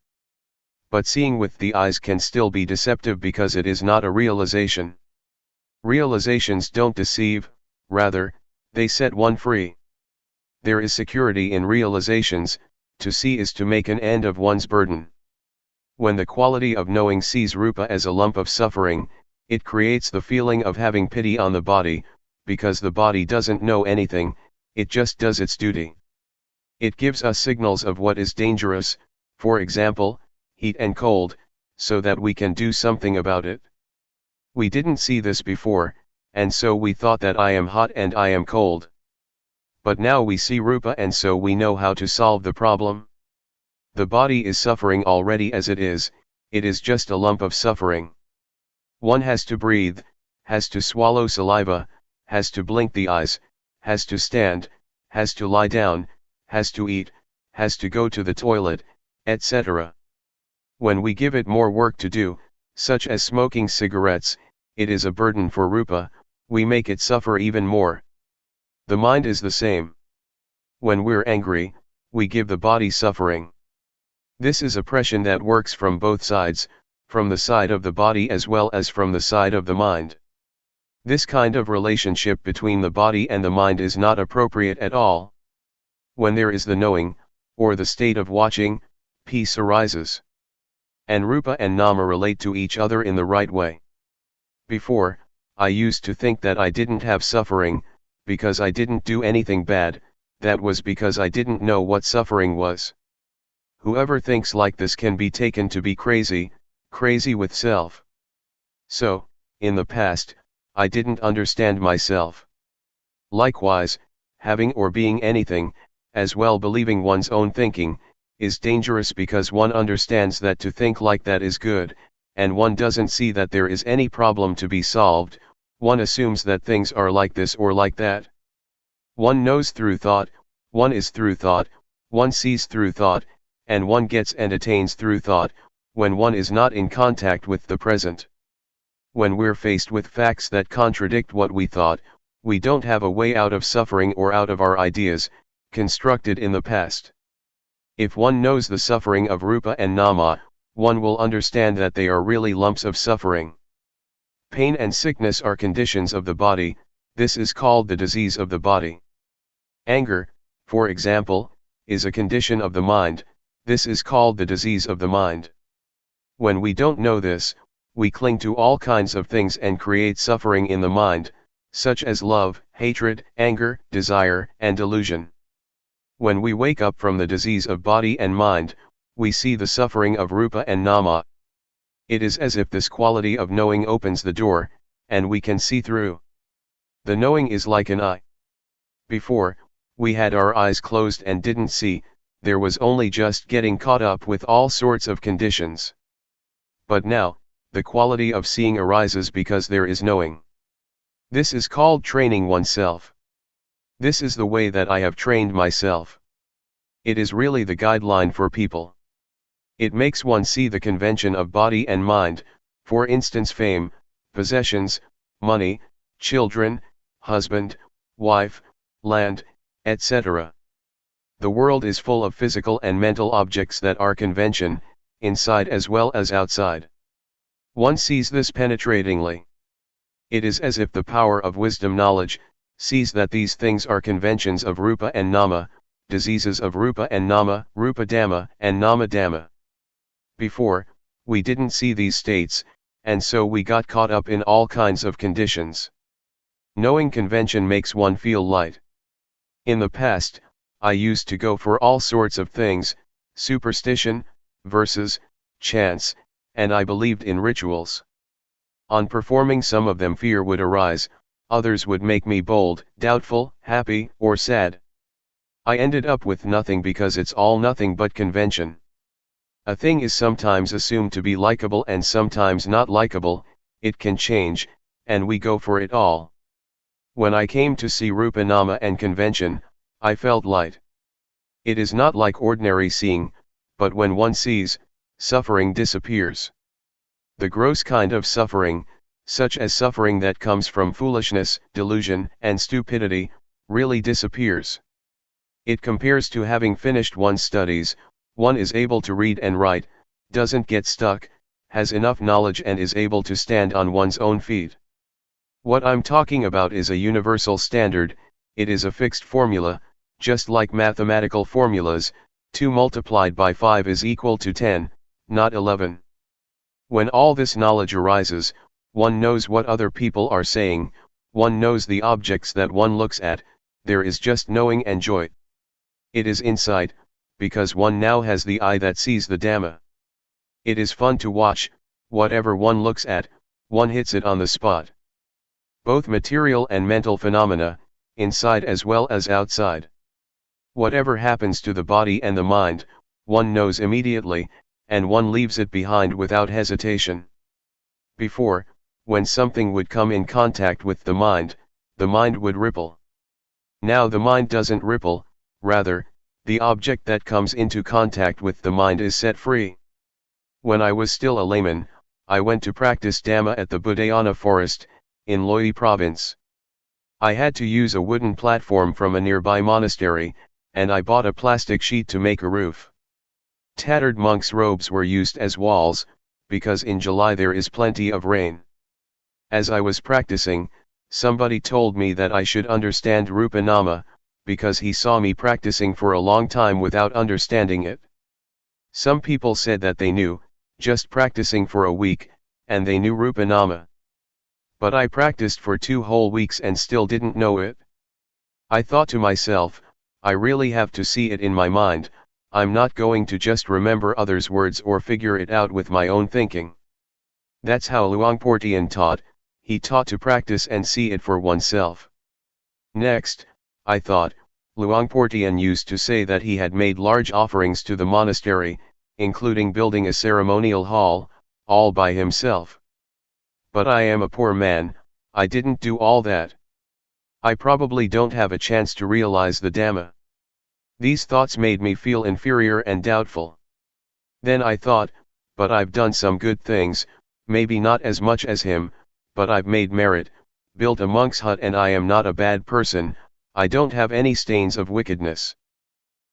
But seeing with the eyes can still be deceptive because it is not a realization. Realizations don't deceive, rather, they set one free. There is security in realizations. To see is to make an end of one's burden. When the quality of knowing sees rupa as a lump of suffering, It creates the feeling of having pity on the body, because the body doesn't know anything, it just does its duty. It gives us signals of what is dangerous, for example, heat and cold, so that we can do something about it. We didn't see this before, and so we thought that I am hot and I am cold. But now we see Rupa and so we know how to solve the problem. The body is suffering already as it is just a lump of suffering. One has to breathe, has to swallow saliva, has to blink the eyes, has to stand, has to lie down, has to eat, has to go to the toilet, etc. When we give it more work to do, such as smoking cigarettes, it is a burden for Rupa, we make it suffer even more. The mind is the same. When we're angry, we give the body suffering. This is oppression that works from both sides, from the side of the body as well as from the side of the mind. This kind of relationship between the body and the mind is not appropriate at all. When there is the knowing, or the state of watching, peace arises. And Rupa and Nama relate to each other in the right way. Before, I used to think that I didn't have suffering, because I didn't do anything bad, that was because I didn't know what suffering was. Whoever thinks like this can be taken to be crazy, crazy with self. So, in the past, I didn't understand myself. Likewise, having or being anything, as well believing one's own thinking, is dangerous because one understands that to think like that is good, and one doesn't see that there is any problem to be solved, one assumes that things are like this or like that. One knows through thought, one is through thought, one sees through thought, and one gets and attains through thought, when one is not in contact with the present. When we're faced with facts that contradict what we thought, we don't have a way out of suffering or out of our ideas, constructed in the past. If one knows the suffering of Rupa and Nama, one will understand that they are really lumps of suffering. Pain and sickness are conditions of the body, this is called the disease of the body. Anger, for example, is a condition of the mind, this is called the disease of the mind. When we don't know this, we cling to all kinds of things and create suffering in the mind, such as love, hatred, anger, desire, and delusion. When we wake up from the disease of body and mind, we see the suffering of Rupa and Nama. It is as if this quality of knowing opens the door, and we can see through. The knowing is like an eye. Before, we had our eyes closed and didn't see, there was only just getting caught up with all sorts of conditions. But now, the quality of seeing arises because there is knowing. This is called training oneself. This is the way that I have trained myself. It is really the guideline for people. It makes one see the convention of body and mind, for instance fame, possessions, money, children, husband, wife, land, etc. The world is full of physical and mental objects that are convention, inside as well as outside. One sees this penetratingly. It is as if the power of wisdom knowledge sees that these things are conventions of Rupa and Nama, diseases of Rupa and Nama, Rupa Dhamma and Nama Dhamma. Before, we didn't see these states, and so we got caught up in all kinds of conditions. Knowing convention makes one feel light. In the past, I used to go for all sorts of things, superstition, verses, chants, and I believed in rituals. On performing some of them fear would arise, others would make me bold, doubtful, happy, or sad. I ended up with nothing because it's all nothing but convention. A thing is sometimes assumed to be likable and sometimes not likable, it can change, and we go for it all. When I came to see Rupa Nama and convention, I felt light. It is not like ordinary seeing, but when one sees, suffering disappears. The gross kind of suffering, such as suffering that comes from foolishness, delusion, and stupidity, really disappears. It compares to having finished one's studies, one is able to read and write, doesn't get stuck, has enough knowledge and is able to stand on one's own feet. What I'm talking about is a universal standard, it is a fixed formula, just like mathematical formulas, 2 multiplied by 5 is equal to 10, not 11. When all this knowledge arises, one knows what other people are saying, one knows the objects that one looks at, there is just knowing and joy. It is insight, because one now has the eye that sees the Dhamma. It is fun to watch, whatever one looks at, one hits it on the spot. Both material and mental phenomena, inside as well as outside. Whatever happens to the body and the mind, one knows immediately, and one leaves it behind without hesitation. Before, when something would come in contact with the mind would ripple. Now the mind doesn't ripple, rather, the object that comes into contact with the mind is set free. When I was still a layman, I went to practice Dhamma at the Budayana forest, in Loei province. I had to use a wooden platform from a nearby monastery, and I bought a plastic sheet to make a roof. Tattered monks' robes were used as walls, because in July there is plenty of rain. As I was practicing, somebody told me that I should understand Rupa Nama, because he saw me practicing for a long time without understanding it. Some people said that they knew, just practicing for a week, and they knew Rupa Nama. But I practiced for 2 whole weeks and still didn't know it. I thought to myself, I really have to see it in my mind, I'm not going to just remember others' words or figure it out with my own thinking. That's how Luangpor Teean taught, he taught to practice and see it for oneself. Next, I thought, Luangpor Teean used to say that he had made large offerings to the monastery, including building a ceremonial hall, all by himself. But I am a poor man, I didn't do all that. I probably don't have a chance to realize the Dhamma. These thoughts made me feel inferior and doubtful. Then I thought, but I've done some good things, maybe not as much as him, but I've made merit, built a monk's hut, and I am not a bad person, I don't have any stains of wickedness.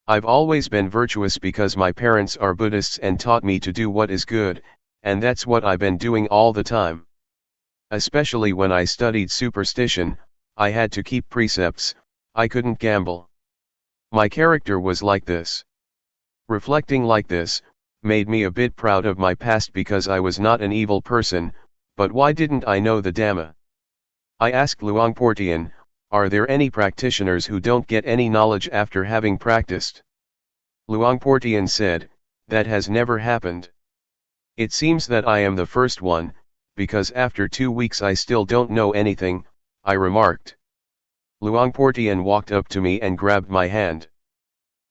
I've always been virtuous because my parents are Buddhists and taught me to do what is good, and that's what I've been doing all the time. Especially when I studied superstition, I had to keep precepts, I couldn't gamble. My character was like this. Reflecting like this, made me a bit proud of my past because I was not an evil person, but why didn't I know the Dhamma? I asked Luangpor Teean, are there any practitioners who don't get any knowledge after having practiced? Luangpor Teean said, that has never happened. It seems that I am the first one, because after 2 weeks I still don't know anything, I remarked. Luangpor Teean walked up to me and grabbed my hand.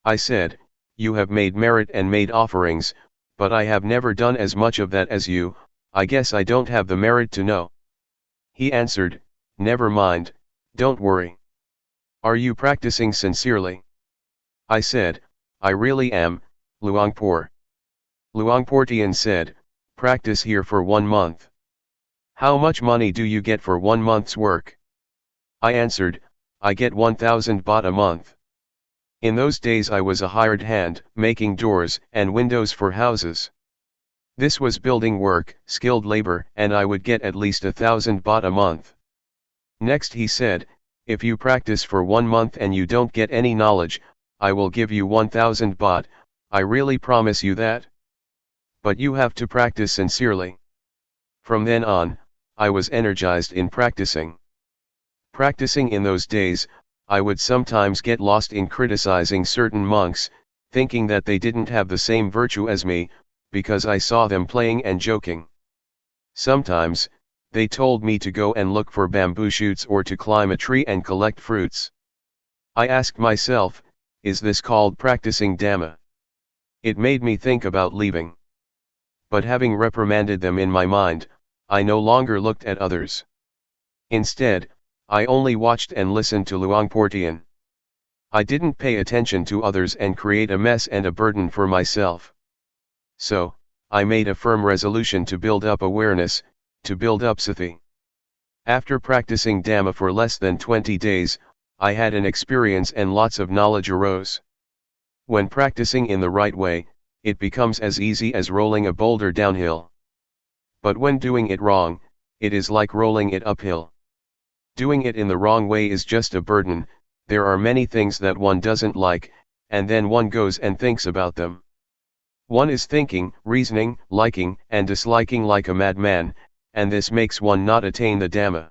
I said, you have made merit and made offerings, but I have never done as much of that as you, I guess I don't have the merit to know. He answered, never mind, don't worry. Are you practicing sincerely? I said, I really am, Luangpor. Luangpor Teean said, practice here for 1 month. How much money do you get for 1 month's work? I answered, I get 1,000 baht a month. In those days I was a hired hand, making doors and windows for houses. This was building work, skilled labor, and I would get at least 1,000 baht a month. Next he said, if you practice for 1 month and you don't get any knowledge, I will give you 1,000 baht, I really promise you that. But you have to practice sincerely. From then on, I was energized in practicing. Practicing in those days, I would sometimes get lost in criticizing certain monks, thinking that they didn't have the same virtue as me, because I saw them playing and joking. Sometimes, they told me to go and look for bamboo shoots or to climb a tree and collect fruits. I asked myself, is this called practicing Dhamma? It made me think about leaving. But having reprimanded them in my mind, I no longer looked at others. Instead, I only watched and listened to Luangpor Teean. I didn't pay attention to others and create a mess and a burden for myself. So, I made a firm resolution to build up awareness, to build up sati. After practicing Dhamma for less than 20 days, I had an experience and lots of knowledge arose. When practicing in the right way, it becomes as easy as rolling a boulder downhill. But when doing it wrong, it is like rolling it uphill. Doing it in the wrong way is just a burden, there are many things that one doesn't like, and then one goes and thinks about them. One is thinking, reasoning, liking and disliking like a madman, and this makes one not attain the Dhamma.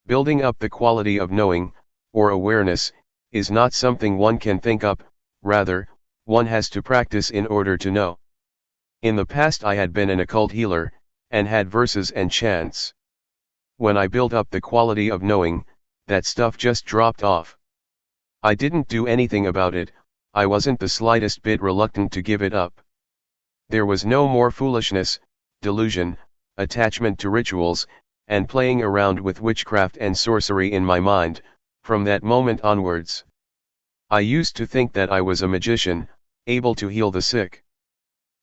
Building up the quality of knowing, or awareness, is not something one can think up, rather, one has to practice in order to know. In the past I had been an occult healer, and had verses and chants. When I built up the quality of knowing, that stuff just dropped off. I didn't do anything about it, I wasn't the slightest bit reluctant to give it up. There was no more foolishness, delusion, attachment to rituals, and playing around with witchcraft and sorcery in my mind, from that moment onwards. I used to think that I was a magician, able to heal the sick.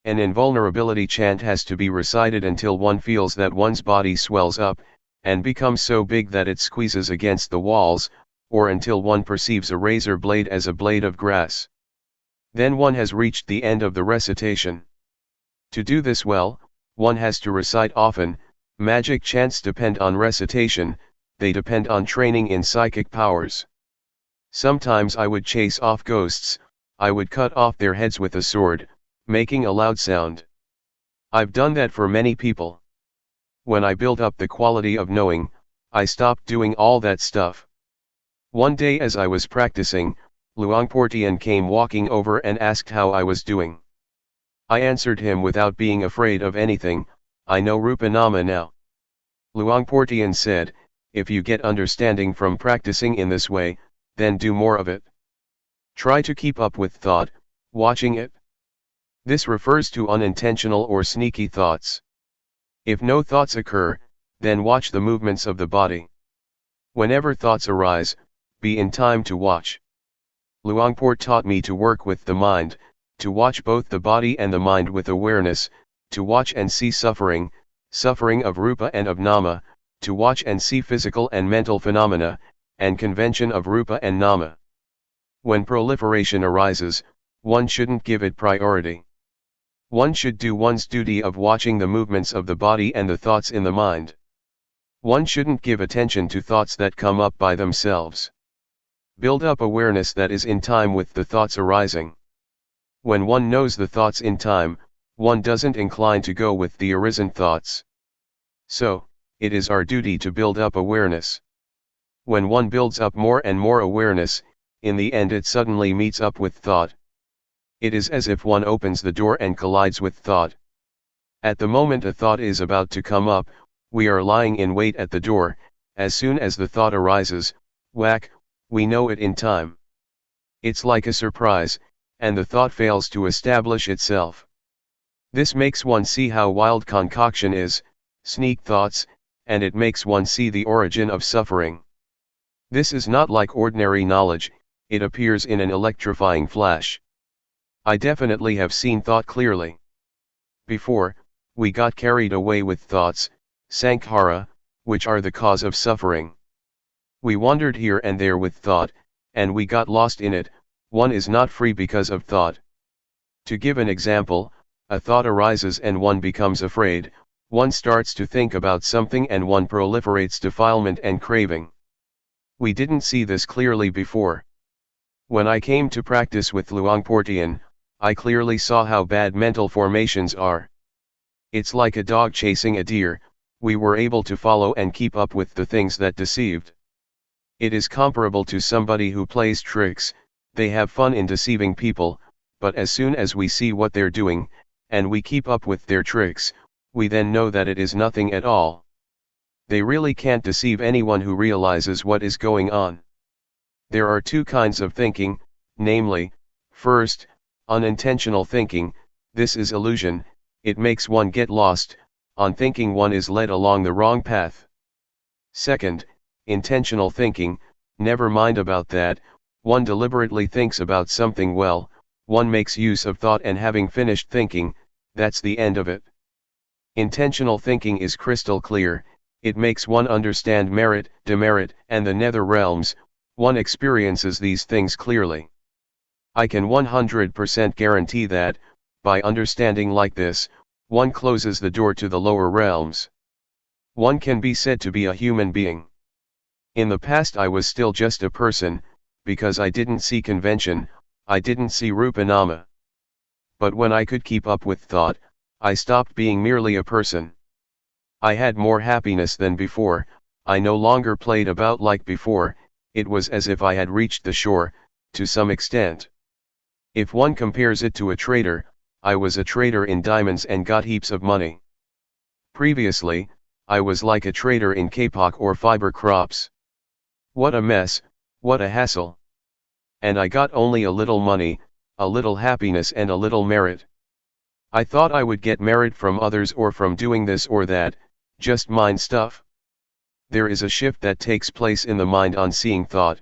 An invulnerability chant has to be recited until one feels that one's body swells up, and becomes so big that it squeezes against the walls, or until one perceives a razor blade as a blade of grass. Then one has reached the end of the recitation. To do this well, one has to recite often. Magic chants depend on recitation, they depend on training in psychic powers. Sometimes I would chase off ghosts, I would cut off their heads with a sword, making a loud sound. I've done that for many people. When I built up the quality of knowing, I stopped doing all that stuff. One day as I was practicing, Luangpor Teean came walking over and asked how I was doing. I answered him without being afraid of anything, I know Rupa Nama now. Luangpor Teean said, if you get understanding from practicing in this way, then do more of it. Try to keep up with thought, watching it. This refers to unintentional or sneaky thoughts. If no thoughts occur, then watch the movements of the body. Whenever thoughts arise, be in time to watch. Luangpor taught me to work with the mind, to watch both the body and the mind with awareness, to watch and see suffering, suffering of Rupa and of Nama, to watch and see physical and mental phenomena, and convention of Rupa and Nama. When proliferation arises, one shouldn't give it priority. One should do one's duty of watching the movements of the body and the thoughts in the mind. One shouldn't give attention to thoughts that come up by themselves. Build up awareness that is in time with the thoughts arising. When one knows the thoughts in time, one doesn't incline to go with the arisen thoughts. So, it is our duty to build up awareness. When one builds up more and more awareness, in the end it suddenly meets up with thought. It is as if one opens the door and collides with thought. At the moment a thought is about to come up, we are lying in wait at the door. As soon as the thought arises, whack, we know it in time. It's like a surprise, and the thought fails to establish itself. This makes one see how wild concoction is, sneak thoughts, and it makes one see the origin of suffering. This is not like ordinary knowledge, it appears in an electrifying flash. I definitely have seen thought clearly. Before, we got carried away with thoughts, sankhara, which are the cause of suffering. We wandered here and there with thought, and we got lost in it. One is not free because of thought. To give an example, a thought arises and one becomes afraid, one starts to think about something and one proliferates defilement and craving. We didn't see this clearly before. When I came to practice with Luangpor Teean, I clearly saw how bad mental formations are. It's like a dog chasing a deer, we were able to follow and keep up with the things that deceived. It is comparable to somebody who plays tricks, they have fun in deceiving people, but as soon as we see what they're doing, and we keep up with their tricks, we then know that it is nothing at all. They really can't deceive anyone who realizes what is going on. There are two kinds of thinking, namely, first, unintentional thinking. This is illusion, it makes one get lost, on thinking one is led along the wrong path. Second, intentional thinking, never mind about that, one deliberately thinks about something well, one makes use of thought and having finished thinking, that's the end of it. Intentional thinking is crystal clear, it makes one understand merit, demerit, and the nether realms, one experiences these things clearly. I can 100% guarantee that, by understanding like this, one closes the door to the lower realms. One can be said to be a human being. In the past I was still just a person, because I didn't see convention, I didn't see Rupa Nama. But when I could keep up with thought, I stopped being merely a person. I had more happiness than before, I no longer played about like before, it was as if I had reached the shore, to some extent. If one compares it to a trader, I was a trader in diamonds and got heaps of money. Previously, I was like a trader in kapok or fiber crops. What a mess, what a hassle. And I got only a little money, a little happiness and a little merit. I thought I would get merit from others or from doing this or that, just mind stuff. There is a shift that takes place in the mind on seeing thought.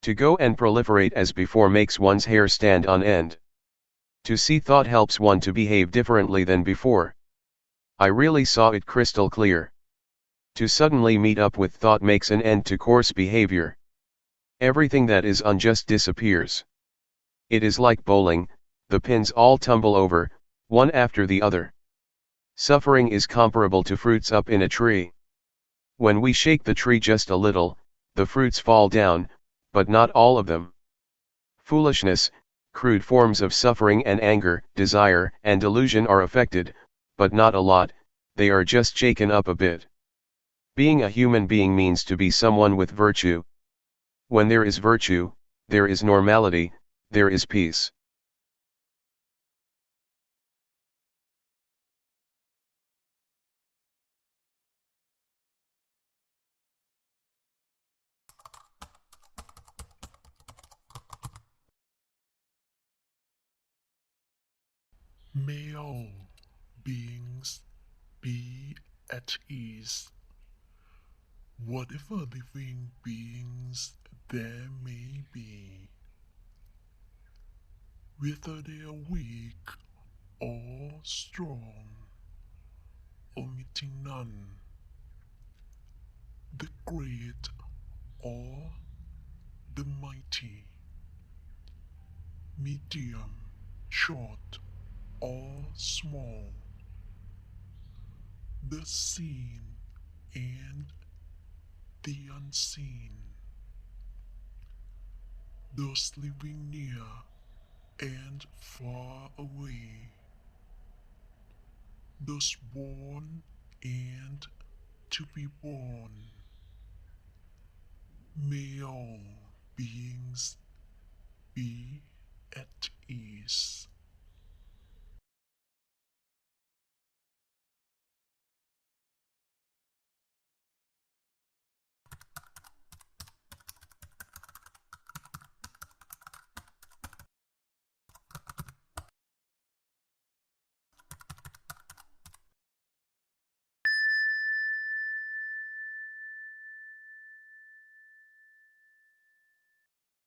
To go and proliferate as before makes one's hair stand on end. To see thought helps one to behave differently than before. I really saw it crystal clear. To suddenly meet up with thought makes an end to coarse behavior. Everything that is unjust disappears. It is like bowling, the pins all tumble over, one after the other. Suffering is comparable to fruits up in a tree. When we shake the tree just a little, the fruits fall down, but not all of them. Foolishness, crude forms of suffering and anger, desire and delusion are affected, but not a lot, they are just shaken up a bit. Being a human being means to be someone with virtue. When there is virtue, there is normality, there is peace. May all beings be at ease, whatever living beings there may be, whether they are weak or strong, omitting none, the great or the mighty, medium, short or small, the seen and the unseen, those living near and far away, those born and to be born. May all beings be